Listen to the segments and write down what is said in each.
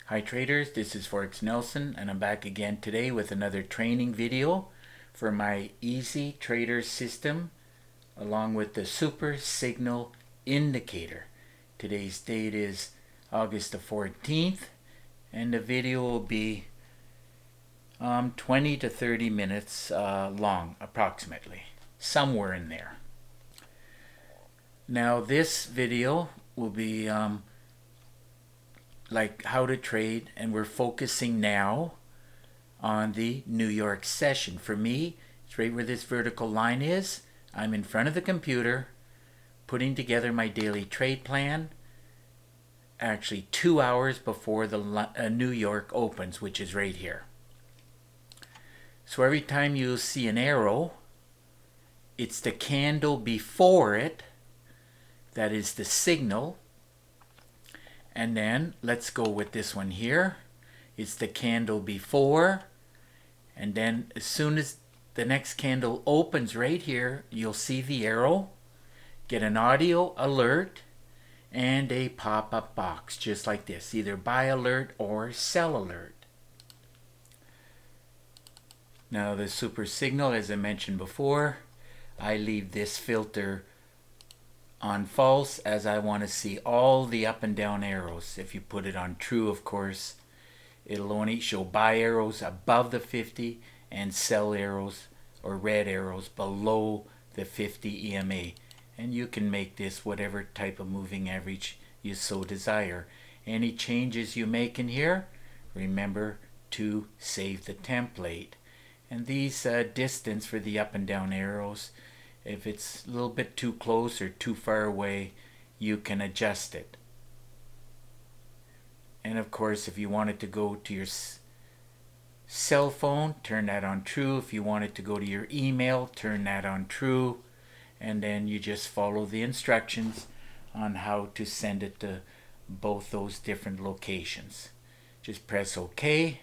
Hi traders, this is Forex Nelson and I'm back again today with another training video for my Easy Trader system along with the Super Signal Indicator. Today's date is August the 14th and the video will be 20 to 30 minutes long approximately, somewhere in there. Now this video will be like how to trade, and we're focusing now on the New York session. For me, it's right where this vertical line is. I'm in front of the computer putting together my daily trade plan, actually 2 hours before the New York opens, which is right here. So every time you see an arrow, it's the candle before it that is the signal. And then let's go with this one here. It's the candle before, and then as soon as the next candle opens right here, you'll see the arrow, get an audio alert and a pop-up box just like this, either buy alert or sell alert. Now the super signal, as I mentioned before, I leave this filter on false as I want to see all the up and down arrows. If you put it on true, of course, it'll only show buy arrows above the 50 and sell arrows or red arrows below the 50 EMA. And you can make this whatever type of moving average you so desire. Any changes you make in here, remember to save the template. And these distance for the up and down arrows, if it's a little bit too close or too far away, you can adjust it. And of course, if you want it to go to your cell phone, turn that on true. If you want it to go to your email, turn that on true. And then you just follow the instructions on how to send it to both those different locations. Just press OK,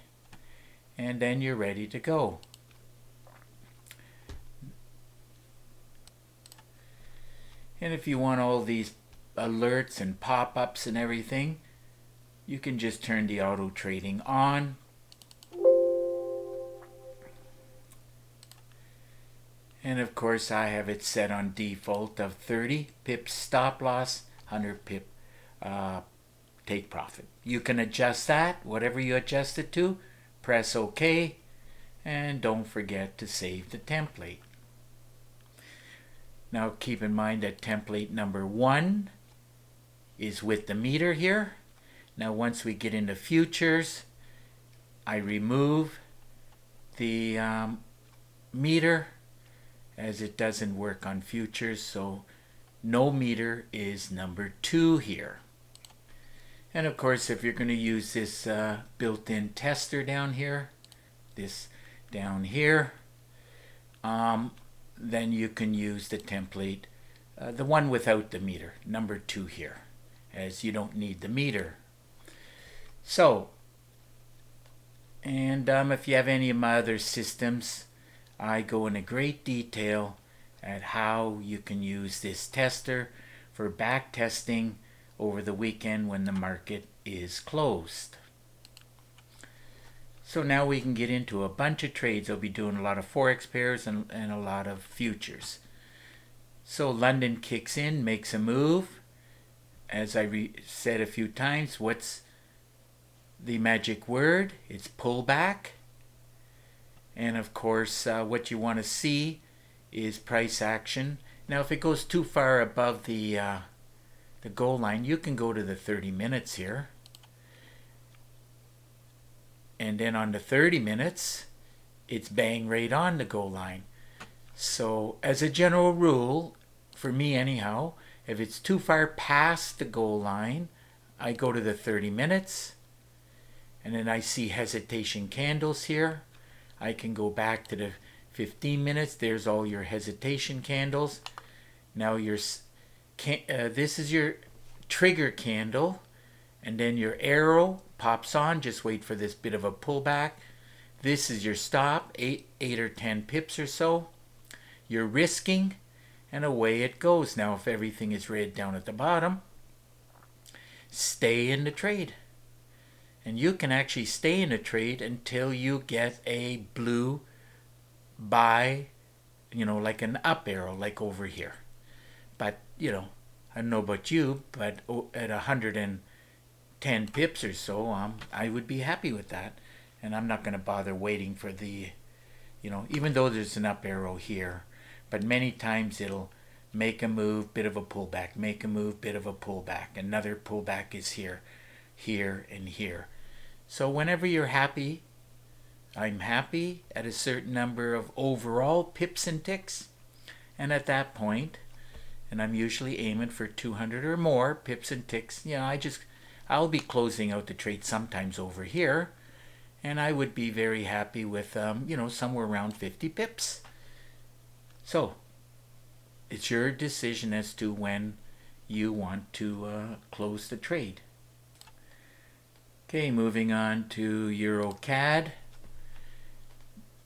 and then you're ready to go. And if you want all these alerts and pop-ups and everything, you can just turn the auto trading on. And of course I have it set on default of 30 pips stop loss, 100 pip take profit. You can adjust that, whatever you adjust it to, press OK, and don't forget to save the template. Now keep in mind that template number 1 is with the meter here. Now once we get into futures, I remove the meter as it doesn't work on futures, so no meter is number 2 here. And of course, if you're going to use this built-in tester down here, this down here, then you can use the template, the one without the meter, number 2 here, as you don't need the meter. So, and if you have any of my other systems, I go into great detail at how you can use this tester for back testing over the weekend when the market is closed. So now we can get into a bunch of trades. I'll be doing a lot of forex pairs and a lot of futures. So London kicks in, makes a move. As I said a few times, what's the magic word? It's pullback. And of course, what you want to see is price action. Now if it goes too far above the goal line, you can go to the 30 minutes here. And then on the 30 minutes, it's bang right on the goal line. So as a general rule, for me anyhow, if it's too far past the goal line, I go to the 30 minutes. And then I see hesitation candles here. I can go back to the 15 minutes. There's all your hesitation candles. Now this is your trigger candle. And then your arrow pops on. Just wait for this bit of a pullback. This is your stop, 8 or 10 pips or so. You're risking, and away it goes. Now if everything is red down at the bottom, stay in the trade. And you can actually stay in a trade until you get a blue buy, like an up arrow, like over here. But, I don't know about you, but at 110 pips or so, I would be happy with that. And I'm not going to bother waiting for the, even though there's an up arrow here, but many times it'll make a move, bit of a pullback, make a move, bit of a pullback. Another pullback is here, here, and here. So whenever you're happy, I'm happy at a certain number of overall pips and ticks. And at that point, and I'm usually aiming for 200 or more pips and ticks, I'll be closing out the trade sometimes over here. And I would be very happy with, somewhere around 50 pips. So, it's your decision as to when you want to close the trade. Okay, moving on to Euro CAD.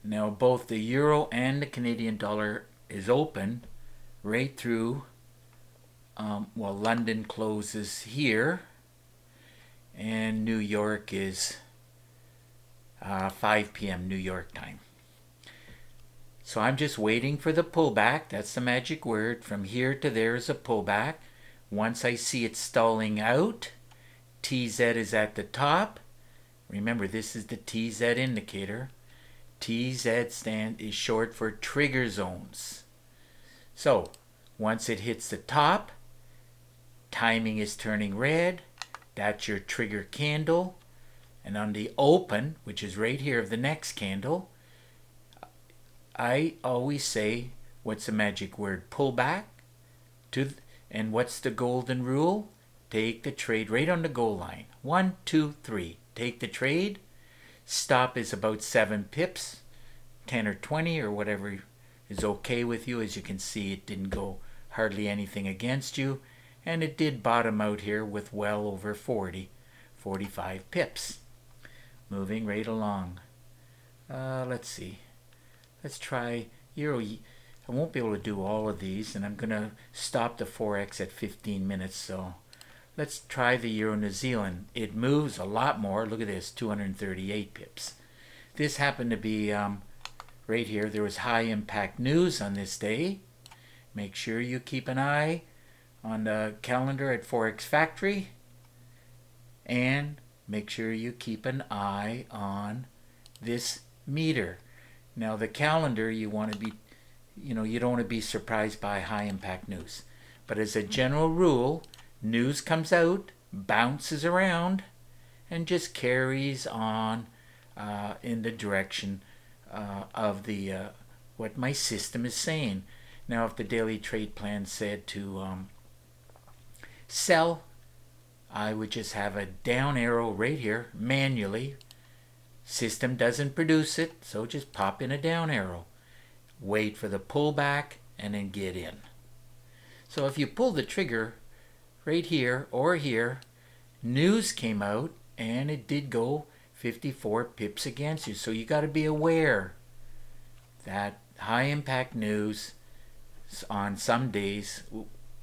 Now both the Euro and the Canadian dollar is open right through, London closes here and New York is 5 p.m. New York time. So I'm just waiting for the pullback. That's the magic word. From here to there is a pullback. Once I see it stalling out, TZ is at the top. Remember, this is the TZ indicator. TZ stand is short for trigger zones. So once it hits the top, timing is turning red. That's your trigger candle. And on the open, which is right here of the next candle, I always say, what's the magic word? Pullback. And what's the golden rule? Take the trade right on the goal line. 1, 2, 3. Take the trade. Stop is about 7 pips, 10 or 20 or whatever is okay with you. As you can see, it didn't go hardly anything against you. And it did bottom out here with well over 40, 45 pips. Moving right along. Let's see. Let's try Euro. I won't be able to do all of these, and I'm going to stop the Forex at 15 minutes. So let's try the Euro New Zealand. It moves a lot more. Look at this, 238 pips. This happened to be right here. There was high impact news on this day. Make sure you keep an eye on the calendar at Forex Factory. And make sure you keep an eye on this meter. Now the calendar, you want to be, you don't want to be surprised by high impact news. But as a general rule, news comes out, bounces around, and just carries on in the direction of the what my system is saying. Now if the daily trade plan said to sell, I would just have a down arrow right here manually. System doesn't produce it, so just pop in a down arrow. Wait for the pullback and then get in. So if you pull the trigger right here or here, news came out and it did go 54 pips against you. So you got to be aware that high impact news on some days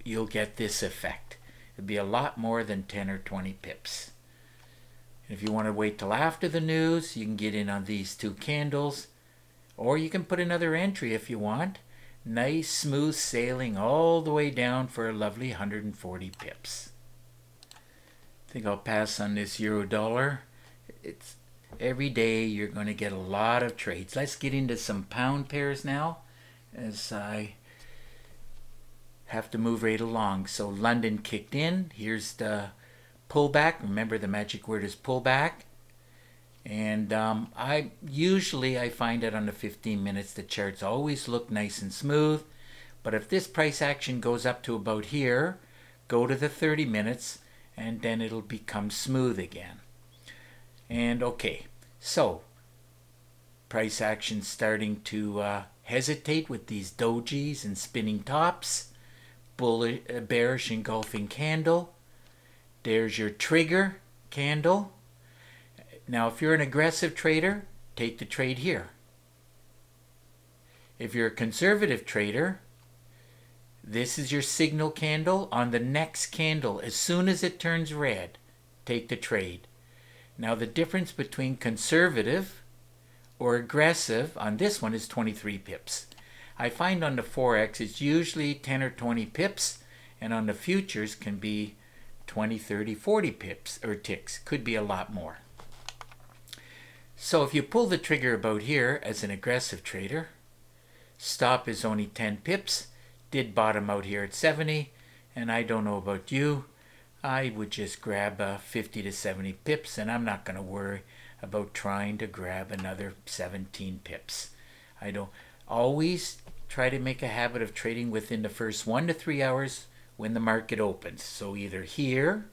you'll get this effect. It'd be a lot more than 10 or 20 pips. If you want to wait till after the news, you can get in on these two candles, or you can put another entry if you want. Nice smooth sailing all the way down for a lovely 140 pips. I think I'll pass on this euro dollar. It's every day you're going to get a lot of trades. Let's get into some pound pairs now, as I have to move right along. So London kicked in. Here's the pullback. Remember, the magic word is pullback. And I find that on the 15 minutes the charts always look nice and smooth. But if this price action goes up to about here, go to the 30 minutes and then it'll become smooth again. And okay, so price action starting to hesitate with these dojis and spinning tops. Bullish, bearish engulfing candle. There's your trigger candle. Now if you're an aggressive trader, take the trade here. If you're a conservative trader, this is your signal candle. On the next candle, as soon as it turns red, take the trade. Now the difference between conservative or aggressive on this one is 23 pips. I find on the Forex it's usually 10 or 20 pips, and on the futures can be 20, 30, 40 pips or ticks. Could be a lot more. So if you pull the trigger about here as an aggressive trader, stop is only 10 pips, did bottom out here at 70, and I don't know about you, I would just grab 50 to 70 pips, and I'm not going to worry about trying to grab another 17 pips. I don't always try to make a habit of trading within the first 1 to 3 hours when the market opens. So either here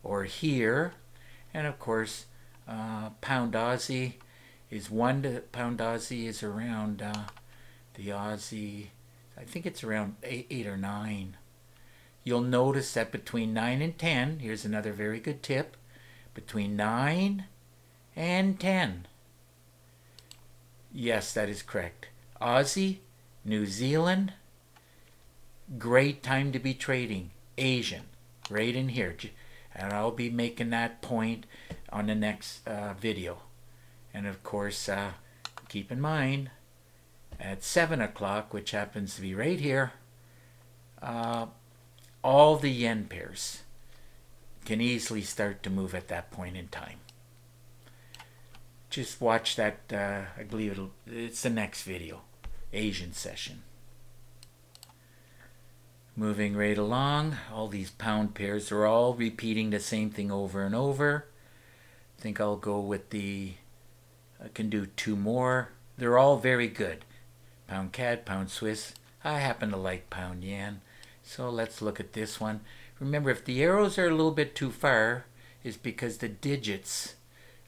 or here, and of course pound Aussie is pound Aussie is around the Aussie, I think it's around 8 or 9. You'll notice that between 9 and 10, here's another very good tip, between 9 and 10. Yes, that is correct. Aussie, New Zealand, great time to be trading. Asian, right in here. And I'll be making that point on the next video. And of course, keep in mind, at 7 o'clock, which happens to be right here, all the yen pairs can easily start to move at that point in time. Just watch that, I believe it's the next video, Asian session. Moving right along, all these pound pairs are all repeating the same thing over and over. I think I'll go with I can do 2 more. They're all very good. Pound CAD, pound Swiss. I happen to like pound yen. So let's look at this one. Remember, if the arrows are a little bit too far, it's because the digits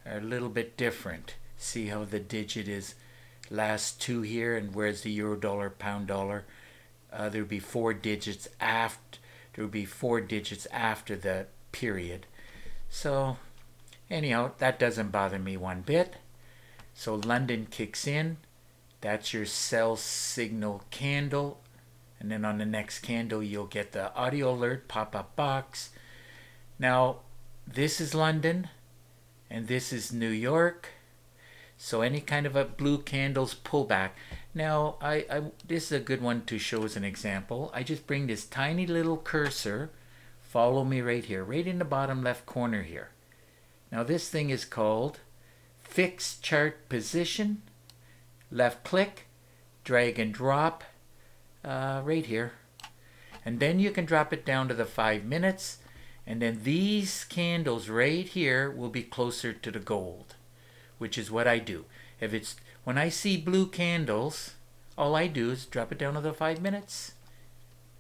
are a little bit different. See how the digit is last 2 here, and whereas the euro dollar, pound dollar, there would be 4 digits after. There would be 4 digits after the period. So anyhow, that doesn't bother me one bit. So London kicks in. That's your sell signal candle. And then on the next candle, you'll get the audio alert pop-up box. Now, this is London, and this is New York. So any kind of a blue candles pullback. Now, this is a good one to show as an example. I just bring this tiny little cursor. Follow me right here, right in the bottom left corner here. Now, this thing is called Fix Chart Position. Left click, drag and drop. Right here, and then you can drop it down to the 5 minutes, and then these candles right here will be closer to the gold, which is what I do. When I see blue candles, all I do is drop it down to the 5 minutes,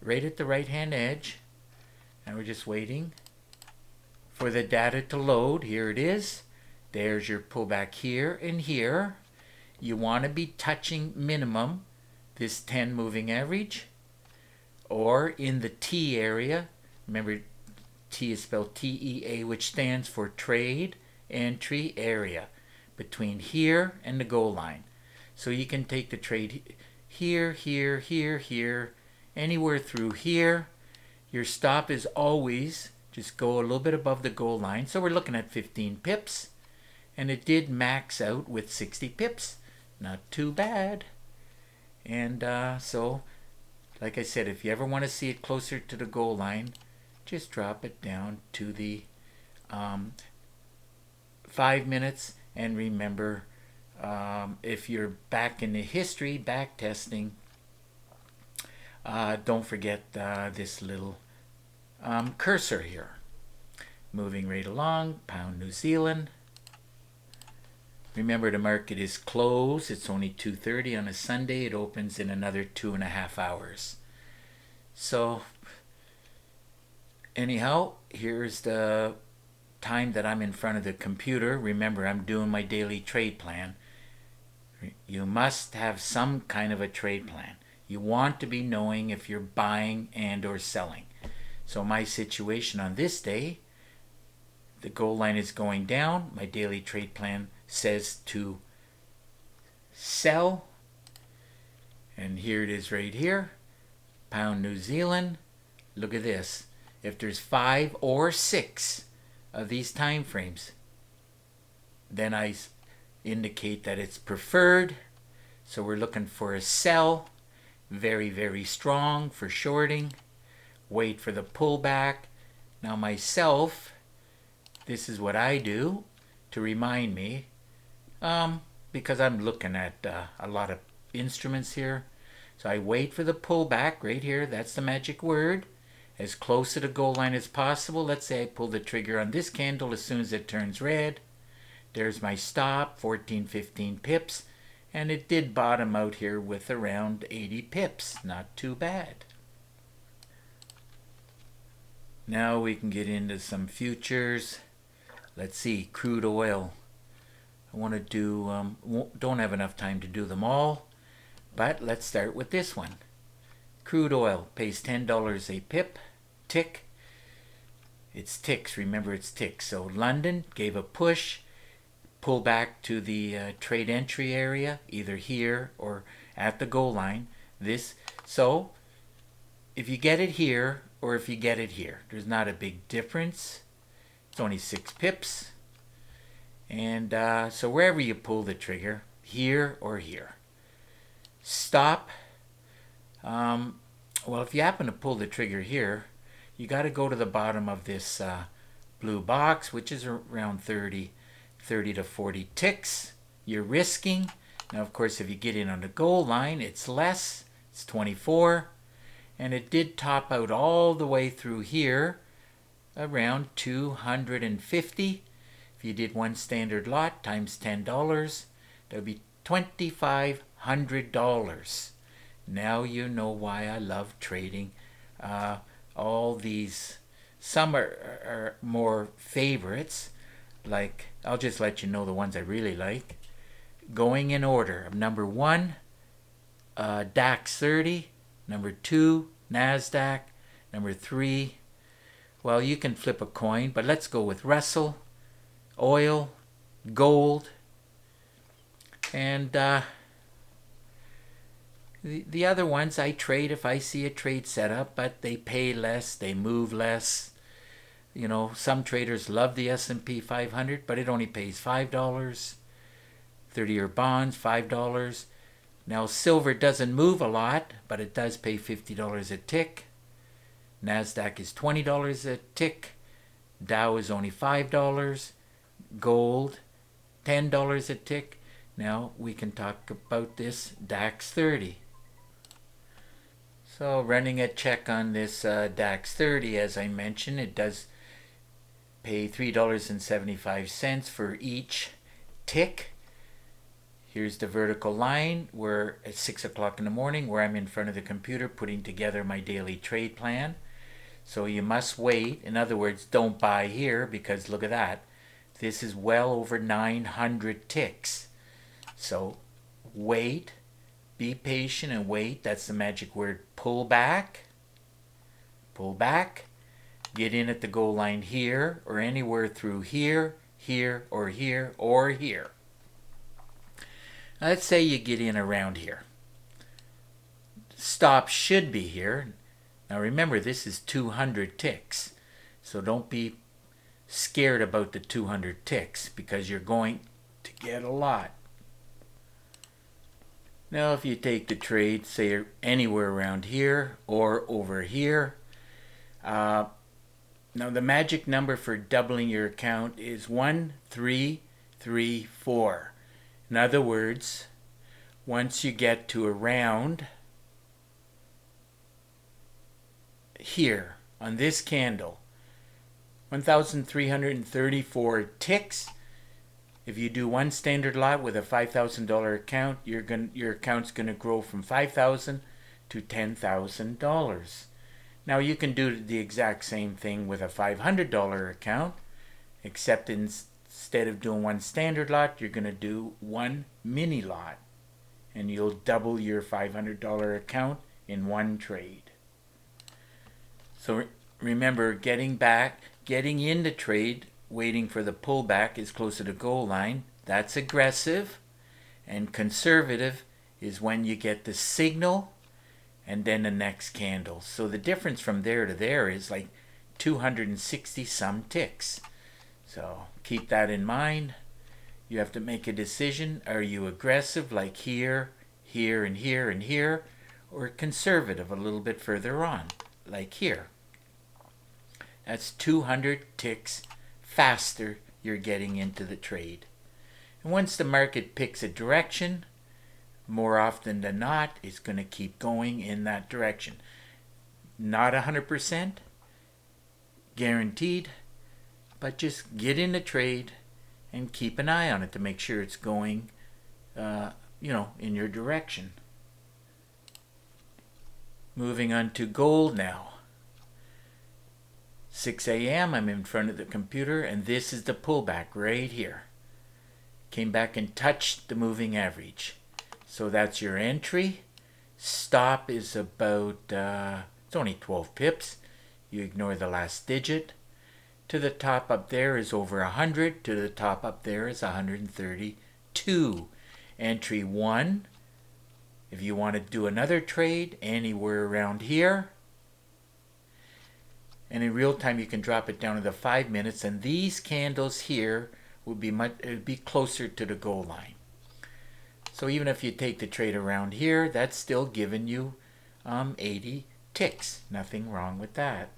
right at the right hand edge, and we're just waiting for the data to load. Here it is. There's your pullback here and here. You want to be touching minimum this 10 moving average, or in the T area. Remember, T is spelled TEA, which stands for trade entry area, between here and the goal line. So you can take the trade here, here, here, here, anywhere through here. Your stop is always just go a little bit above the goal line. So we're looking at 15 pips, and it did max out with 60 pips. Not too bad. And so, like I said, if you ever want to see it closer to the goal line, just drop it down to the 5 minutes. And remember, if you're back in the history, back testing, don't forget this little cursor here. Moving right along, pound New Zealand. Remember, the market is closed. It's only 2:30 on a Sunday. It opens in another 2.5 hours. So anyhow, here's the time that I'm in front of the computer. Remember, I'm doing my daily trade plan. You must have some kind of a trade plan. You want to be knowing if you're buying and or selling. So my situation on this day, the goal line is going down. My daily trade plan says to sell, and here it is right here, pound New Zealand. Look at this. If there's 5 or 6 of these time frames, then I indicate that it's preferred. So we're looking for a sell, very, very strong for shorting. Wait for the pullback. Now myself, this is what I do to remind me, because I'm looking at a lot of instruments here. So I wait for the pullback right here. That's the magic word. As close to the goal line as possible. Let's say I pull the trigger on this candle as soon as it turns red. There's my stop, 14, 15 pips. And it did bottom out here with around 80 pips. Not too bad. Now we can get into some futures. Let's see, crude oil. I want to do, don't have enough time to do them all, but let's start with this one. Crude oil pays $10 a pip, tick. It's ticks, remember it's ticks. So London gave a push, pull back to the trade entry area, either here or at the goal line. So if you get it here or if you get it here, there's not a big difference. It's only 6 pips. And so wherever you pull the trigger, here or here. Stop. Well, if you happen to pull the trigger here, you got to go to the bottom of this blue box, which is around 30 to 40 ticks. You're risking. Now, of course, if you get in on the goal line, it's less. It's 24. And it did top out all the way through here, around 250. If you did one standard lot times $10, that would be $2,500. Now you know why I love trading. All these, some are more favorites. Like, I'll just let you know the ones I really like. Going in order. Number 1, DAX 30. Number 2, NASDAQ. Number 3, well, you can flip a coin, but let's go with Russell, oil, gold, and the other ones I trade if I see a trade set up, but they pay less, they move less. You know, some traders love the S&P 500, but it only pays $5. 30-year bonds, $5. Now, silver doesn't move a lot, but it does pay $50 a tick. NASDAQ is $20 a tick. Dow is only $5. Gold, $10 a tick. Now, we can talk about this DAX 30. So, running a check on this DAX 30, as I mentioned, it does pay $3.75 for each tick. Here's the vertical line. We're at 6 o'clock in the morning where I'm in front of the computer putting together my daily trade plan. So you must wait. In other words, don't buy here because look at that. This is well over 900 ticks. So wait, be patient and wait. That's the magic word. Pull back. Pull back. Get in at the goal line here or anywhere through here, here, or here, or here. Let's say you get in around here. Stop should be here. Now remember, this is 200 ticks. So don't be scared about the 200 ticks because you're going to get a lot. Now if you take the trade, say anywhere around here or over here, now the magic number for doubling your account is 1334. In other words, once you get to around here on this candle, 1,334 ticks. If you do one standard lot with a $5,000 account, your account's going to grow from $5,000 to $10,000. Now you can do the exact same thing with a $500 account, except instead of doing one standard lot, you're going to do one mini lot, and you'll double your $500 account in one trade. So remember, getting in the trade, waiting for the pullback is close to the goal line. That's aggressive. And conservative is when you get the signal and then the next candle. So the difference from there to there is like 260 some ticks. So keep that in mind. You have to make a decision. Are you aggressive like here, here, and here, and here, or conservative a little bit further on, like here? That's 200 ticks faster you're getting into the trade. And once the market picks a direction, more often than not, it's going to keep going in that direction. Not 100% guaranteed, but just get in the trade and keep an eye on it to make sure it's going, in your direction. Moving on to gold now. 6 a.m. I'm in front of the computer, and this is the pullback right here. Came back and touched the moving average. So that's your entry. Stop is about, it's only 12 pips. You ignore the last digit. To the top up there is over 100. To the top up there is 132. Entry 1. If you want to do another trade anywhere around here. And in real time you can drop it down to the 5 minutes. And these candles here would be closer to the goal line. So even if you take the trade around here, that's still giving you 80 ticks. Nothing wrong with that.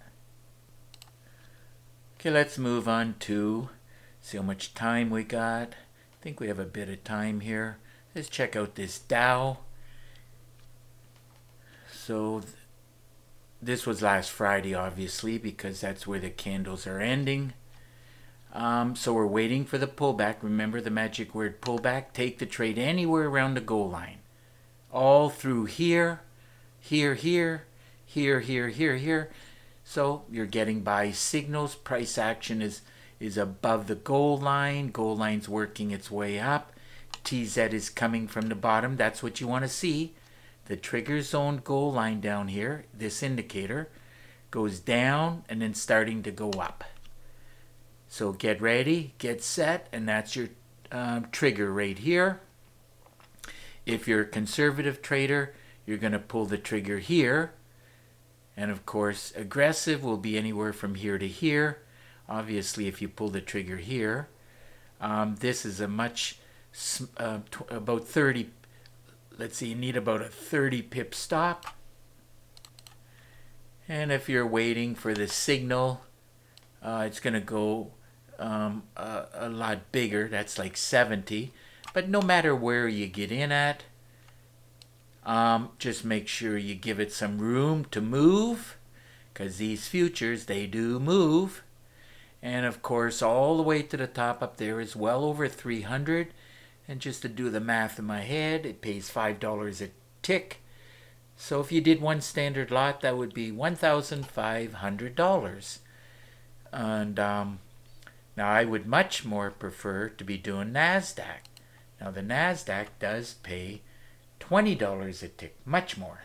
Okay, let's move on to see how much time we got. I think we have a bit of time here. Let's check out this Dow. So this was last Friday, obviously, because that's where the candles are ending. So we're waiting for the pullback. Remember the magic word pullback? Take the trade anywhere around the goal line. All through here, here, here, here, here, here, here. So you're getting buy signals. Price action is above the goal line. Goal line's working its way up. TZ is coming from the bottom. That's what you want to see. The trigger zone goal line down here, this indicator, goes down and then starting to go up. So get ready, get set, and that's your trigger right here. If you're a conservative trader, you're going to pull the trigger here. And of course, aggressive will be anywhere from here to here. Obviously, if you pull the trigger here, this is a much, about 30, let's see, you need about a 30 pip stop. And if you're waiting for the signal, it's going to go a lot bigger. That's like 70. But no matter where you get in at, just make sure you give it some room to move, because these futures, they do move. And of course, all the way to the top up there is well over 300. And just to do the math in my head, it pays $5 a tick. So if you did one standard lot, that would be $1,500. And now I would much more prefer to be doing NASDAQ. Now the NASDAQ does pay $20 a tick, much more.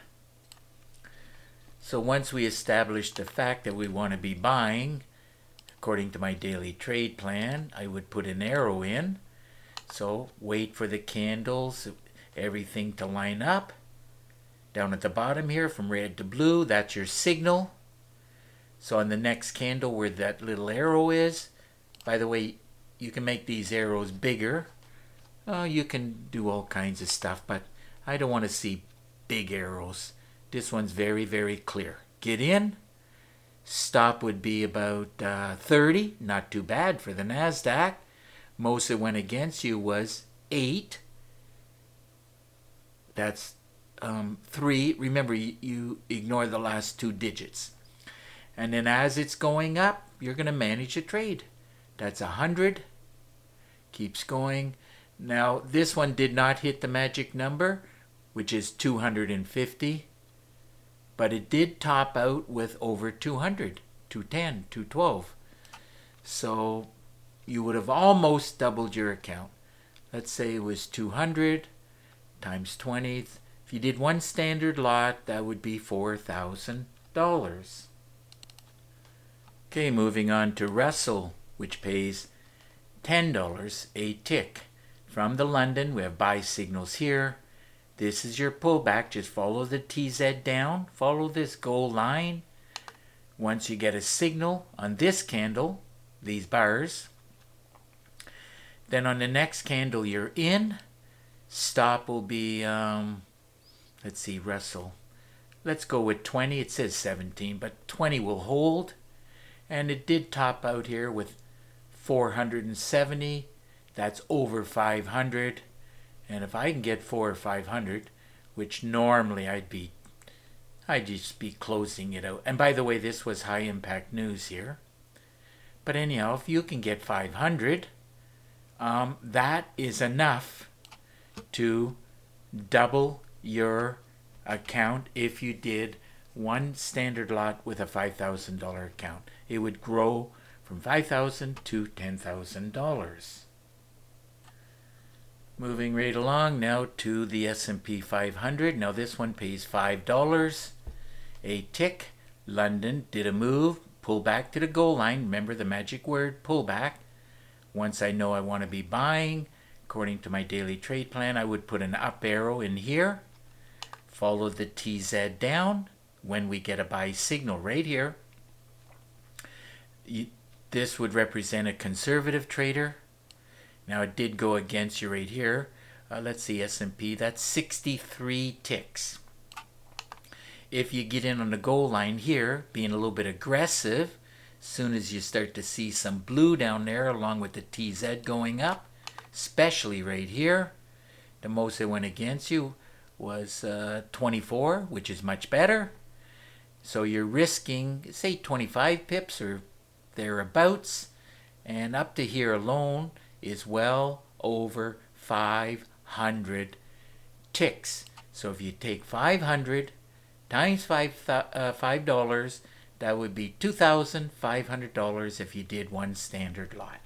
So once we establish the fact that we want to be buying, according to my daily trade plan, I would put an arrow in. So wait for the candles, everything to line up. Down at the bottom here, from red to blue, that's your signal. So on the next candle where that little arrow is, by the way, you can make these arrows bigger. You can do all kinds of stuff, but I don't want to see big arrows. This one's very, very clear. Get in. Stop would be about 30. Not too bad for the NASDAQ. Most that went against you was 8. That's 3. Remember, you ignore the last 2 digits. And then as it's going up, you're going to manage a trade. That's 100. Keeps going. Now, this one did not hit the magic number, which is 250. But it did top out with over 200, 210, 212. So you would have almost doubled your account. Let's say it was 200 times 20. If you did one standard lot, that would be $4,000. Okay, moving on to Russell, which pays $10 a tick. From the London, we have buy signals here. This is your pullback. Just follow the TZ down. Follow this goal line. Once you get a signal on this candle, these bars, Then on the next candle you're in, stop will be, let's see, Russell. Let's go with 20. It says 17, but 20 will hold. And it did top out here with 470. That's over 500. And if I can get 400 or 500, which normally I'd just be closing it out. And by the way, this was high impact news here. But anyhow, if you can get 500, that is enough to double your account if you did one standard lot with a $5,000 account. It would grow from $5,000 to $10,000. Moving right along now to the S&P 500. Now this one pays $5 a tick. London did a move, pull back to the goal line. Remember the magic word, pull back. Once I know I want to be buying, according to my daily trade plan, I would put an up arrow in here, follow the TZ down. When we get a buy signal right here, this would represent a conservative trader. Now it did go against you right here. Let's see, S&P, that's 63 ticks. If you get in on the goal line here, being a little bit aggressive, as soon as you start to see some blue down there along with the TZ going up, especially right here, the most that went against you was 24, which is much better. So you're risking, say, 25 pips or thereabouts, and up to here alone is well over 500 ticks. So if you take 500 times $5, that would be $2,500 if you did one standard lot.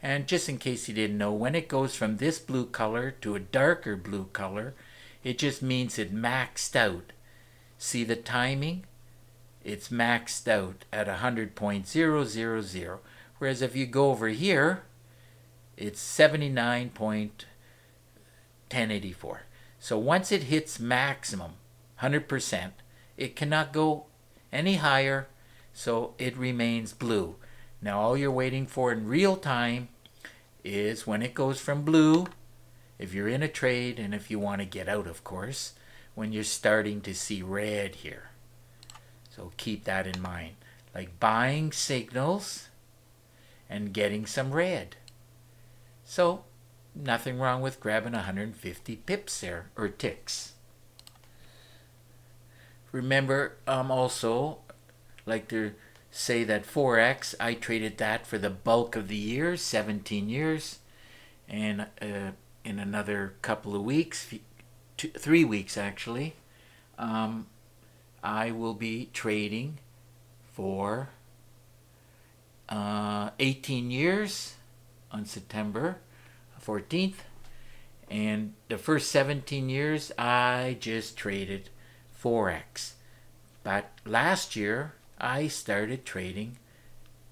And just in case you didn't know, when it goes from this blue color to a darker blue color, it just means it maxed out. See the timing? It's maxed out at 100.000. Whereas if you go over here, it's 79.1084. So once it hits maximum, 100%, it cannot go any higher, so it remains blue. Now all you're waiting for in real time is when it goes from blue, if you're in a trade and if you want to get out, of course, when you're starting to see red here. So keep that in mind. Like buying signals and getting some red. So nothing wrong with grabbing 150 pips there, or ticks. Remember, also, like to say that Forex, I traded that for the bulk of the year, 17 years. And in another couple of weeks, 3 weeks actually, I will be trading for 18 years on September 14th. And the first 17 years, I just traded Forex. But last year, I started trading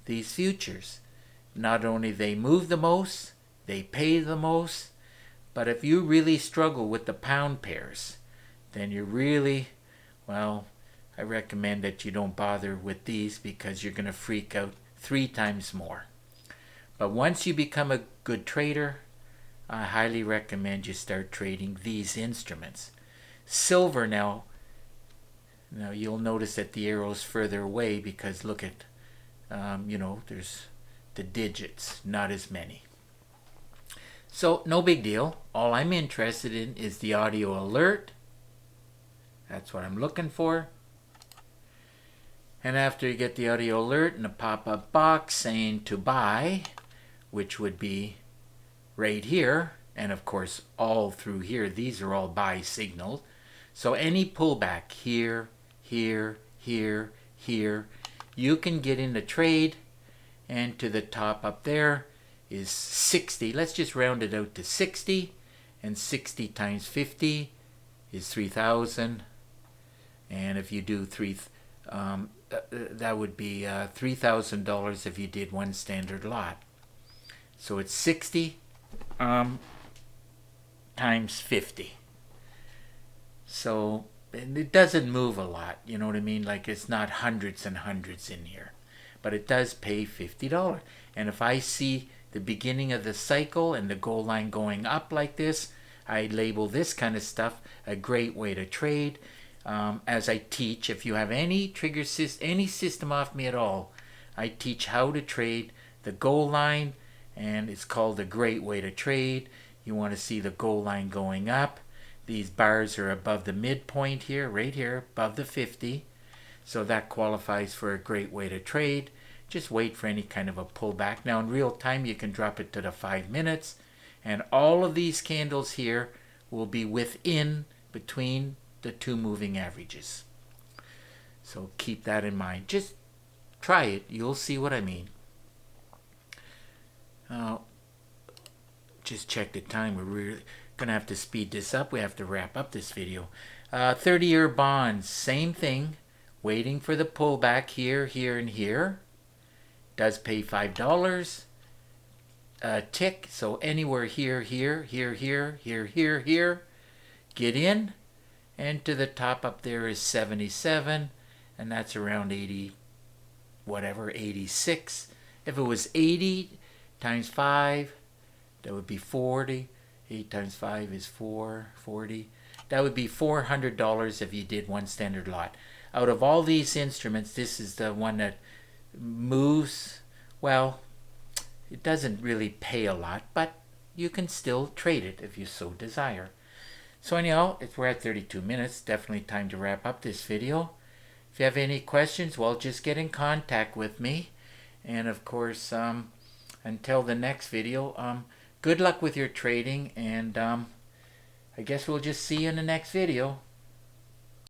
these futures. Not only they move the most, they pay the most, but if you really struggle with the pound pairs, then you're really, well, I recommend that you don't bother with these because you're going to freak out 3 times more. But once you become a good trader, I highly recommend you start trading these instruments. Silver now you'll notice that the arrow's further away because look at, there's the digits, not as many. So no big deal. All I'm interested in is the audio alert. That's what I'm looking for. And after you get the audio alert and a pop-up box saying to buy, which would be right here, and of course all through here, these are all buy signals. So any pullback here, here, here, here, you can get in the trade, and to the top up there is 60. Let's just round it out to 60, and 60 times 50 is 3,000. And if you do that would be $3,000 if you did one standard lot. So it's 60 times 50. So and it doesn't move a lot, you know what I mean? Like it's not hundreds and hundreds in here, but it does pay $50. And if I see the beginning of the cycle and the goal line going up like this. I label this kind of stuff a great way to trade. As I teach, if you have any any system off me at all, I teach how to trade the goal line, and it's called a great way to trade. You want to see the goal line going up. These bars are above the midpoint here, right here, above the 50. So that qualifies for a great way to trade. Just wait for any kind of a pullback. Now in real time, you can drop it to the 5 minutes. And all of these candles here will be within, between the two moving averages. So keep that in mind. Just try it. You'll see what I mean. Just check the time. We're really going to have to speed this up. We have to wrap up this video. 30-year bonds, same thing. Waiting for the pullback here, here, and here. Does pay $5 a tick. So anywhere here, here, here, here, here, here, here. Get in. And to the top up there is 77. And that's around 80, whatever, 86. If it was 80 times 5, that would be 40. 8 times 5 is 440. That would be $400 if you did one standard lot. Out of all these instruments, this is the one that moves. Well, it doesn't really pay a lot, but you can still trade it if you so desire. So anyhow, we're at 32 minutes. Definitely time to wrap up this video. If you have any questions, well, just get in contact with me. And of course, until the next video, good luck with your trading, and I guess we'll just see you in the next video.